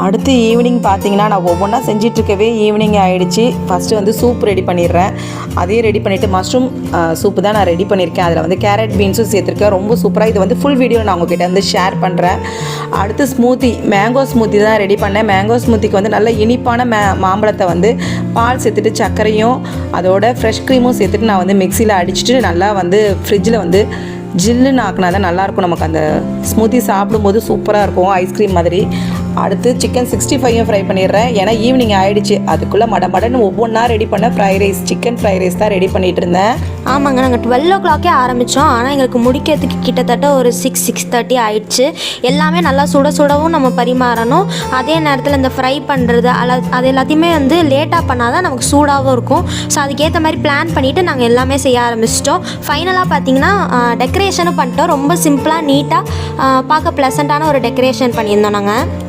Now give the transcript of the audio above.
அடுத்து ஈவினிங் பார்த்தீங்கன்னா நான் ஒவ்வொன்றா செஞ்சிட்ருக்கவே ஈவினிங் ஆகிடுச்சு. ஃபஸ்ட்டு வந்து சூப் ரெடி பண்ணிடுறேன். அதையும் ரெடி பண்ணிவிட்டு மஷ்ரூம் சூப்பு தான் நான் ரெடி பண்ணியிருக்கேன். அதில் வந்து கேரட் பீன்ஸும் சேர்த்துருக்கேன். ரொம்ப சூப்பராக. இது வந்து ஃபுல் வீடியோ நான் உங்ககிட்ட வந்து ஷேர் பண்ணுறேன். அடுத்து ஸ்மூத்தி, மேங்கோ ஸ்மூத்தி தான் ரெடி பண்ணேன். மேங்கோ ஸ்மூத்திக்கு வந்து நல்ல இனிப்பான மாம்பழத்தை வந்து பால் சேர்த்துட்டு சர்க்கரையும் அதோட ஃப்ரெஷ் க்ரீமும் சேர்த்துட்டு நான் வந்து மிக்சியில் அடிச்சுட்டு நல்லா வந்து ஃப்ரிட்ஜில் வந்து ஜில்லுன்னு ஆக்கினா தான் நல்லாயிருக்கும். நமக்கு அந்த ஸ்மூத்தி சாப்பிடும்போது சூப்பராக இருக்கும், ஐஸ்கிரீம் மாதிரி. அடுத்து சிக்கன் 65 ஃப்ரை பண்ணிடுறேன். ஏன்னா ஈவினிங் ஆகிடுச்சு. அதுக்குள்ளே மடன்னு ஒவ்வொன்றா ரெடி பண்ண சிக்கன் ஃப்ரை ரைஸ் தான் ரெடி பண்ணிகிட்டு இருந்தேன். ஆமாங்க, நாங்கள் 12 o'clock ஆரம்பித்தோம். ஆனால் எங்களுக்கு முடிக்கிறதுக்கு கிட்டத்தட்ட ஒரு 6:30 ஆயிடுச்சு. எல்லாமே நல்லா சுடவும் நம்ம பரிமாறணும். அதே நேரத்தில் இந்த ஃப்ரை பண்ணுறது அது எல்லாத்தையுமே வந்து லேட்டாக பண்ணால் தான் நமக்கு சூடாகவும் இருக்கும். ஸோ அதுக்கேற்ற மாதிரி பிளான் பண்ணிவிட்டு நாங்கள் எல்லாமே செய்ய ஆரம்பிச்சிட்டோம். ஃபைனலாக பார்த்திங்கன்னா டெக்கரேஷனும் பண்ணிட்டோம். ரொம்ப சிம்பிளாக நீட்டாக பார்க்க ப்ளசண்ட்டான ஒரு டெக்கரேஷன் பண்ணியிருந்தோம் நாங்கள்.